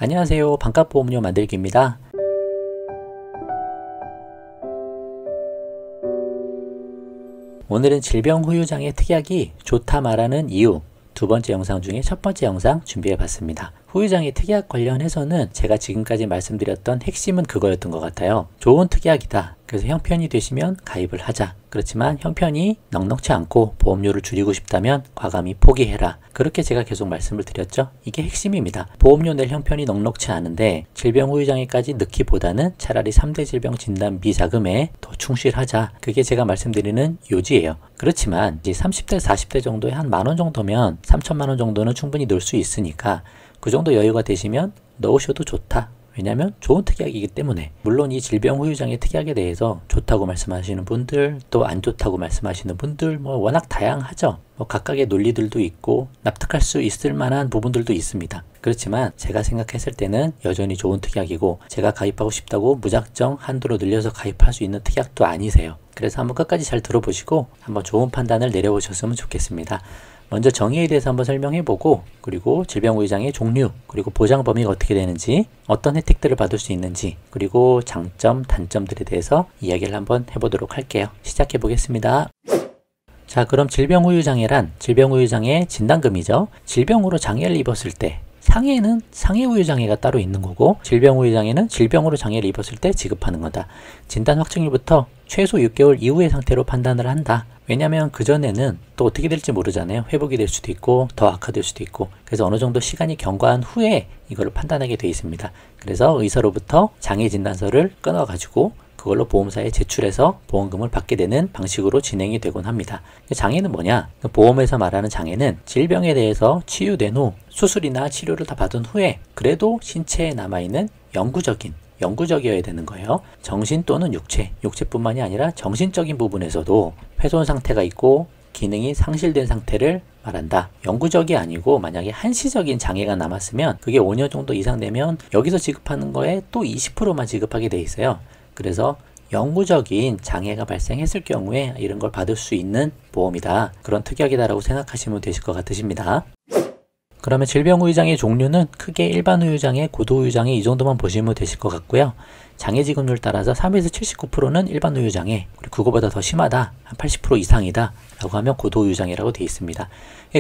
안녕하세요. 반값보험료 만들기입니다. 오늘은 질병후유장애 특약이 좋다 말하는 이유 두 번째 영상 중에 첫 번째 영상 준비해 봤습니다. 후유장애 특약 관련해서는 제가 지금까지 말씀드렸던 핵심은 그거였던 것 같아요. 좋은 특약이다. 그래서 형편이 되시면 가입을 하자. 그렇지만 형편이 넉넉치 않고 보험료를 줄이고 싶다면 과감히 포기해라. 그렇게 제가 계속 말씀을 드렸죠. 이게 핵심입니다. 보험료 낼 형편이 넉넉치 않은데 질병후유장애까지 넣기보다는 차라리 3대 질병 진단 비자금에 더 충실하자. 그게 제가 말씀드리는 요지예요. 그렇지만 이제 30대 40대 정도에 한 10,000원 정도면 3,000,000원 정도는 충분히 넣을 수 있으니까 그 정도 여유가 되시면 넣으셔도 좋다. 왜냐하면 좋은 특약이기 때문에. 물론 이 질병후유장애 특약에 대해서 좋다고 말씀하시는 분들, 또 안 좋다고 말씀하시는 분들 워낙 다양하죠. 각각의 논리들도 있고 납득할 수 있을 만한 부분들도 있습니다. 그렇지만 제가 생각했을 때는 여전히 좋은 특약이고, 제가 가입하고 싶다고 무작정 한도로 늘려서 가입할 수 있는 특약도 아니세요. 그래서 한번 끝까지 잘 들어보시고 한번 좋은 판단을 내려보셨으면 좋겠습니다. 먼저 정의에 대해서 한번 설명해보고, 그리고 질병후유장애 종류, 그리고 보장 범위가 어떻게 되는지, 어떤 혜택들을 받을 수 있는지, 그리고 장점, 단점들에 대해서 이야기를 한번 해보도록 할게요. 시작해보겠습니다. 자, 그럼 질병후유장애란 질병후유장애 진단금이죠. 질병으로 장애를 입었을 때, 상해는 상해후유장애가 따로 있는 거고, 질병후유장애는 질병으로 장애를 입었을 때 지급하는 거다. 진단 확정일부터 최소 6개월 이후의 상태로 판단을 한다. 왜냐면 그전에는 또 어떻게 될지 모르잖아요. 회복이 될 수도 있고 더 악화될 수도 있고, 그래서 어느 정도 시간이 경과한 후에 이거를 판단하게 되어 있습니다. 그래서 의사로부터 장애 진단서를 끊어 가지고 그걸로 보험사에 제출해서 보험금을 받게 되는 방식으로 진행이 되곤 합니다. 장애는 뭐냐? 보험에서 말하는 장애는 질병에 대해서 치유된 후 수술이나 치료를 다 받은 후에 그래도 신체에 남아있는 영구적이어야 되는 거예요. 정신 또는 육체뿐만이 아니라 정신적인 부분에서도 훼손 상태가 있고 기능이 상실된 상태를 말한다. 영구적이 아니고 만약에 한시적인 장애가 남았으면 그게 5년 정도 이상 되면 여기서 지급하는 거에 또 20%만 지급하게 돼 있어요. 그래서 영구적인 장애가 발생했을 경우에 이런 걸 받을 수 있는 보험이다. 그런 특약이다라고 생각하시면 되실 것 같으십니다. 그러면 질병후유장애 종류는 크게 일반후유장애, 고도후유장애 이 정도만 보시면 되실 것 같고요. 장애 지급률 따라서 3에서 79%는 일반후유장애, 그리고 그거보다 더 심하다, 한 80% 이상이다 라고 하면 고도후유장애라고 되어 있습니다.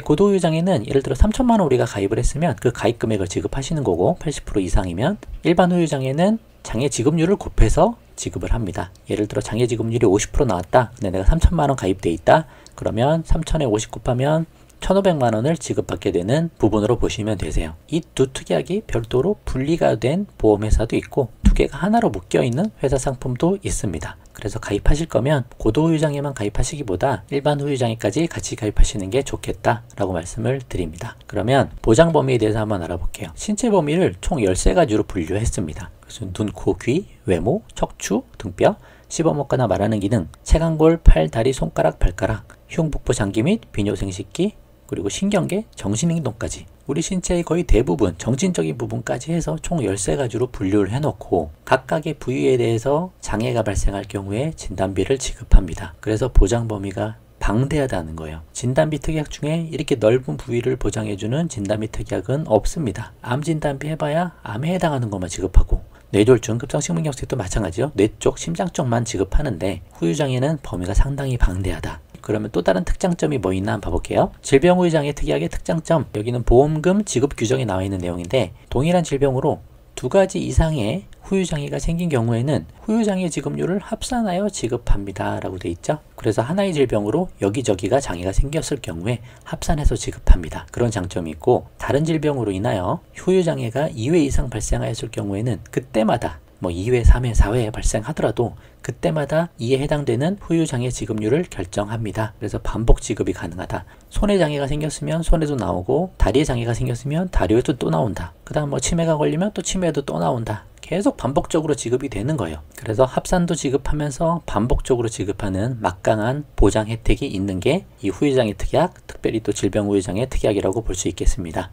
고도후유장애는 예를 들어 3,000,000원 우리가 가입을 했으면 그 가입 금액을 지급하시는 거고, 80% 이상이면 일반후유장애는 장애 지급률을 곱해서 지급을 합니다. 예를 들어 장애 지급률이 50% 나왔다. 근데 내가 3,000,000원 가입돼 있다. 그러면 3,000에 50 곱하면 1,500만원을 지급받게 되는 부분으로 보시면 되세요. 이 두 특약이 별도로 분리가 된 보험회사도 있고 두 개가 하나로 묶여있는 회사 상품도 있습니다. 그래서 가입하실 거면 고도후유장애만 가입하시기보다 일반후유장애까지 같이 가입하시는 게 좋겠다라고 말씀을 드립니다. 그러면 보장 범위에 대해서 한번 알아볼게요. 신체 범위를 총 13가지로 분류했습니다. 그래서 눈, 코, 귀, 외모, 척추, 등뼈, 씹어먹거나 말하는 기능, 체간골, 팔, 다리, 손가락, 발가락, 흉북부 장기 및 비뇨생식기, 그리고 신경계, 정신행동까지 우리 신체의 거의 대부분 정신적인 부분까지 해서 총 13가지로 분류를 해놓고 각각의 부위에 대해서 장애가 발생할 경우에 진단비를 지급합니다. 그래서 보장 범위가 방대하다는 거예요. 진단비 특약 중에 이렇게 넓은 부위를 보장해주는 진단비 특약은 없습니다. 암 진단비 해봐야 암에 해당하는 것만 지급하고, 뇌졸중, 급성식문경색도 마찬가지죠. 뇌 쪽, 심장 쪽만 지급하는데 후유장애는 범위가 상당히 방대하다. 그러면 또 다른 특장점이 뭐 있나 한번 봐볼게요. 질병후유장애 특약의 특장점, 여기는 보험금 지급 규정에 나와 있는 내용인데, 동일한 질병으로 2가지 이상의 후유장애가 생긴 경우에는 후유장애 지급률을 합산하여 지급합니다 라고 되어 있죠. 그래서 하나의 질병으로 여기저기가 장애가 생겼을 경우에 합산해서 지급합니다. 그런 장점이 있고, 다른 질병으로 인하여 후유장애가 2회 이상 발생하였을 경우에는 그때마다 2회, 3회, 4회 발생하더라도 그때마다 이에 해당되는 후유장애 지급률을 결정합니다. 그래서 반복 지급이 가능하다. 손에 장애가 생겼으면 손에도 나오고, 다리에 장애가 생겼으면 다리에도 또 나온다. 그 다음 치매가 걸리면 또 치매에도 또 나온다. 계속 반복적으로 지급이 되는 거예요. 그래서 합산도 지급하면서 반복적으로 지급하는 막강한 보장 혜택이 있는 게 이 후유장애 특약, 특별히 또 질병후유장애 특약이라고 볼 수 있겠습니다.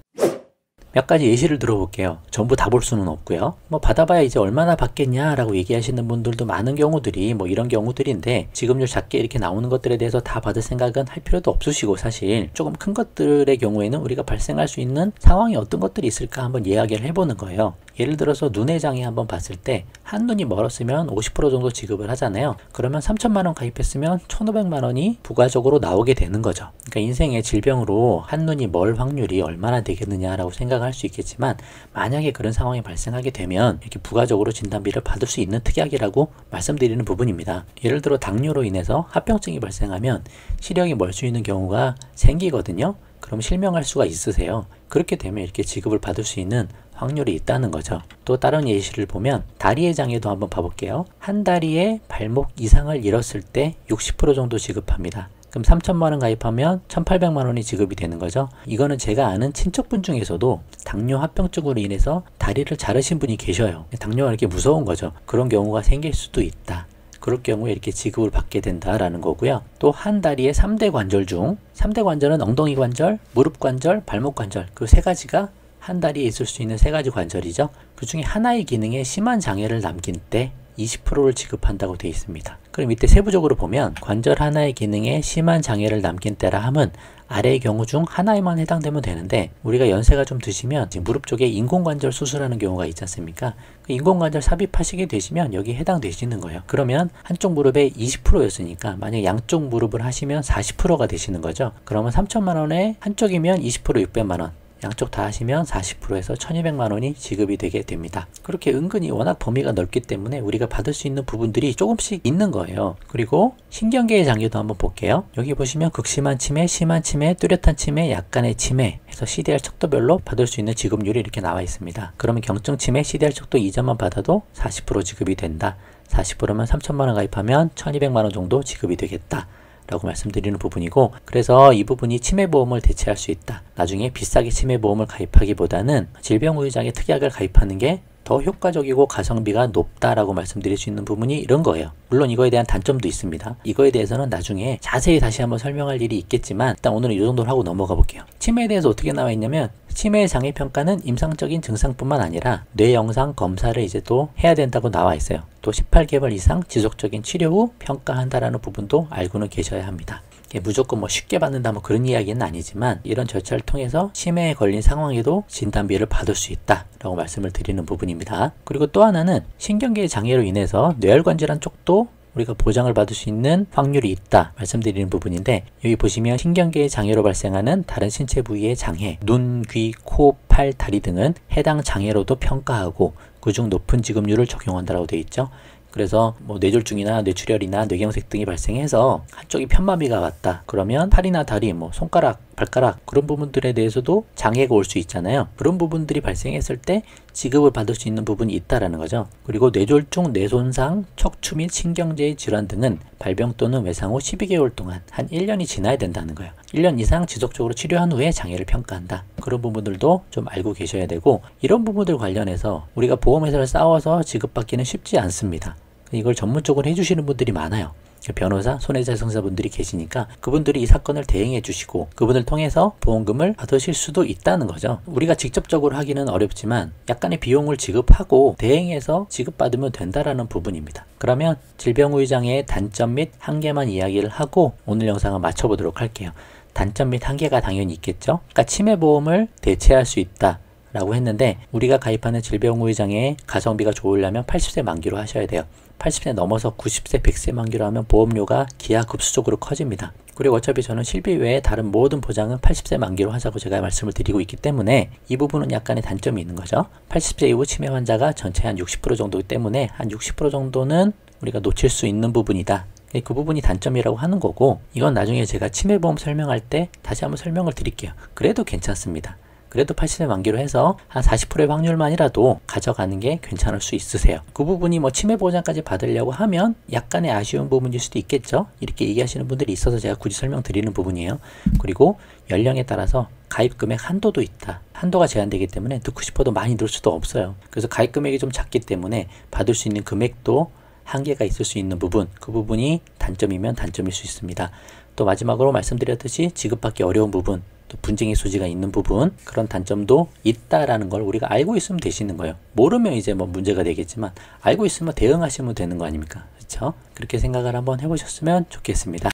몇 가지 예시를 들어볼게요. 전부 다 볼 수는 없고요. 뭐 받아봐야 이제 얼마나 받겠냐라고 얘기하시는 분들도 많은 경우들이 뭐 이런 경우들인데, 지급률 작게 이렇게 나오는 것들에 대해서 다 받을 생각은 할 필요도 없으시고, 사실 조금 큰 것들의 경우에는 우리가 발생할 수 있는 상황이 어떤 것들이 있을까 한번 이야기를 해보는 거예요. 예를 들어서 눈의 장애 한번 봤을 때 한눈이 멀었으면 50% 정도 지급을 하잖아요. 그러면 3천만 원 가입했으면 1,500만 원이 부가적으로 나오게 되는 거죠. 그러니까 인생의 질병으로 한눈이 멀 확률이 얼마나 되겠느냐라고 생각할 수 있겠지만, 만약에 그런 상황이 발생하게 되면 이렇게 부가적으로 진단비를 받을 수 있는 특약이라고 말씀드리는 부분입니다. 예를 들어 당뇨로 인해서 합병증이 발생하면 시력이 멀 수 있는 경우가 생기거든요. 그럼 실명할 수가 있으세요. 그렇게 되면 이렇게 지급을 받을 수 있는 확률이 있다는 거죠. 또 다른 예시를 보면 다리의 장애도 한번 봐볼게요. 한 다리에 발목 이상을 잃었을 때 60% 정도 지급합니다. 그럼 3천만 원 가입하면 1,800만 원이 지급이 되는 거죠. 이거는 제가 아는 친척분 중에서도 당뇨 합병증으로 인해서 다리를 자르신 분이 계셔요. 당뇨가 이렇게 무서운 거죠. 그런 경우가 생길 수도 있다. 그럴 경우에 이렇게 지급을 받게 된다라는 거고요. 또 한 다리의 3대 관절 중 3대 관절은 엉덩이 관절, 무릎 관절, 발목 관절, 그 세 가지가 한 다리에 있을 수 있는 세 가지 관절이죠. 그 중에 하나의 기능에 심한 장애를 남긴 때 20%를 지급한다고 되어 있습니다. 그럼 이때 세부적으로 보면 관절 하나의 기능에 심한 장애를 남긴 때라 함은 아래의 경우 중 하나에만 해당되면 되는데, 우리가 연세가 좀 드시면 지금 무릎 쪽에 인공관절 수술하는 경우가 있지 않습니까? 그 인공관절 삽입하시게 되시면 여기에 해당되시는 거예요. 그러면 한쪽 무릎에 20%였으니까 만약 양쪽 무릎을 하시면 40%가 되시는 거죠. 그러면 3천만 원에 한쪽이면 20% 600만 원, 양쪽 다 하시면 40%에서 1,200만 원이 지급이 되게 됩니다. 그렇게 은근히 워낙 범위가 넓기 때문에 우리가 받을 수 있는 부분들이 조금씩 있는 거예요. 그리고 신경계의 장애도 한번 볼게요. 여기 보시면 극심한 치매, 심한 치매, 뚜렷한 치매, 약간의 치매 해서 CDR 척도별로 받을 수 있는 지급률이 이렇게 나와 있습니다. 그러면 경증 치매 CDR 척도 2점만 받아도 40% 지급이 된다. 40%면 3천만 원 가입하면 1,200만 원 정도 지급이 되겠다 라고 말씀드리는 부분이고, 그래서 이 부분이 치매보험을 대체할 수 있다. 나중에 비싸게 치매보험을 가입하기보다는 질병후유장애 특약을 가입하는 게 더 효과적이고 가성비가 높다라고 말씀드릴 수 있는 부분이 이런 거예요. 물론 이거에 대한 단점도 있습니다. 이거에 대해서는 나중에 자세히 다시 한번 설명할 일이 있겠지만, 일단 오늘은 이 정도로 하고 넘어가 볼게요. 치매에 대해서 어떻게 나와 있냐면, 치매의 장애 평가는 임상적인 증상뿐만 아니라 뇌 영상 검사를 이제 또 해야 된다고 나와 있어요. 또 18개월 이상 지속적인 치료 후 평가한다라는 부분도 알고는 계셔야 합니다. 무조건 뭐 쉽게 받는다 뭐 그런 이야기는 아니지만, 이런 절차를 통해서 치매에 걸린 상황에도 진단비를 받을 수 있다 라고 말씀을 드리는 부분입니다. 그리고 또 하나는 신경계의 장애로 인해서 뇌혈관질환 쪽도 우리가 보장을 받을 수 있는 확률이 있다 말씀드리는 부분인데, 여기 보시면 신경계의 장애로 발생하는 다른 신체 부위의 장애, 눈, 귀, 코, 팔, 다리 등은 해당 장애로도 평가하고 그중 높은 지급률을 적용한다라고 되어 있죠. 그래서 뭐 뇌졸중이나 뇌출혈이나 뇌경색 등이 발생해서 한쪽이 편마비가 왔다. 그러면 팔이나 다리, 뭐 손가락, 발가락 그런 부분들에 대해서도 장애가 올 수 있잖아요. 그런 부분들이 발생했을 때 지급을 받을 수 있는 부분이 있다라는 거죠. 그리고 뇌졸중, 뇌손상, 척추 및 신경제의 질환 등은 발병 또는 외상 후 12개월 동안 한 1년이 지나야 된다는 거예요. 1년 이상 지속적으로 치료한 후에 장애를 평가한다. 그런 부분들도 좀 알고 계셔야 되고, 이런 부분들 관련해서 우리가 보험회사를 싸워서 지급받기는 쉽지 않습니다. 이걸 전문적으로 해주시는 분들이 많아요. 변호사, 손해자 상사분들이 계시니까 그분들이 이 사건을 대행해 주시고 그분을 통해서 보험금을 받으실 수도 있다는 거죠. 우리가 직접적으로 하기는 어렵지만 약간의 비용을 지급하고 대행해서 지급받으면 된다라는 부분입니다. 그러면 질병후유장애의 단점 및 한계만 이야기를 하고 오늘 영상을 마쳐보도록 할게요. 단점 및 한계가 당연히 있겠죠. 그러니까 치매보험을 대체할 수 있다 라고 했는데, 우리가 가입하는 질병후유장애의 가성비가 좋으려면 80세 만기로 하셔야 돼요. 80세 넘어서 90세, 100세 만기로 하면 보험료가 기하급수적으로 커집니다. 그리고 어차피 저는 실비 외에 다른 모든 보장은 80세 만기로 하자고 제가 말씀을 드리고 있기 때문에 이 부분은 약간의 단점이 있는 거죠. 80세 이후 치매 환자가 전체 한 60% 정도이기 때문에 한 60% 정도는 우리가 놓칠 수 있는 부분이다. 그 부분이 단점이라고 하는 거고, 이건 나중에 제가 치매보험 설명할 때 다시 한번 설명을 드릴게요. 그래도 괜찮습니다. 그래도 80세 만기로 해서 한 40%의 확률만이라도 가져가는 게 괜찮을 수 있으세요. 그 부분이 뭐 치매 보장까지 받으려고 하면 약간의 아쉬운 부분일 수도 있겠죠. 이렇게 얘기하시는 분들이 있어서 제가 굳이 설명드리는 부분이에요. 그리고 연령에 따라서 가입 금액 한도도 있다. 한도가 제한되기 때문에 넣고 싶어도 많이 넣을 수도 없어요. 그래서 가입 금액이 좀 작기 때문에 받을 수 있는 금액도 한계가 있을 수 있는 부분, 그 부분이 단점이면 단점일 수 있습니다. 또 마지막으로 말씀드렸듯이 지급받기 어려운 부분, 또 분쟁의 소지가 있는 부분, 그런 단점도 있다라는 걸 우리가 알고 있으면 되시는 거예요. 모르면 이제 뭐 문제가 되겠지만 알고 있으면 대응하시면 되는 거 아닙니까? 그렇죠? 그렇게 생각을 한번 해보셨으면 좋겠습니다.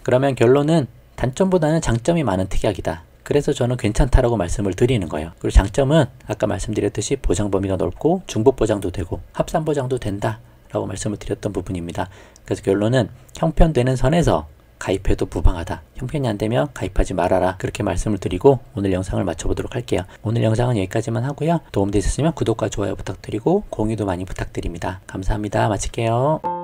그러면 결론은 단점보다는 장점이 많은 특약이다. 그래서 저는 괜찮다라고 말씀을 드리는 거예요. 그리고 장점은 아까 말씀드렸듯이 보장 범위가 넓고 중복 보장도 되고 합산 보장도 된다 라고 말씀을 드렸던 부분입니다. 그래서 결론은 형편되는 선에서 가입해도 무방하다. 형편이 안 되면 가입하지 말아라. 그렇게 말씀을 드리고 오늘 영상을 마쳐보도록 할게요. 오늘 영상은 여기까지만 하고요. 도움되셨으면 구독과 좋아요 부탁드리고 공유도 많이 부탁드립니다. 감사합니다. 마칠게요.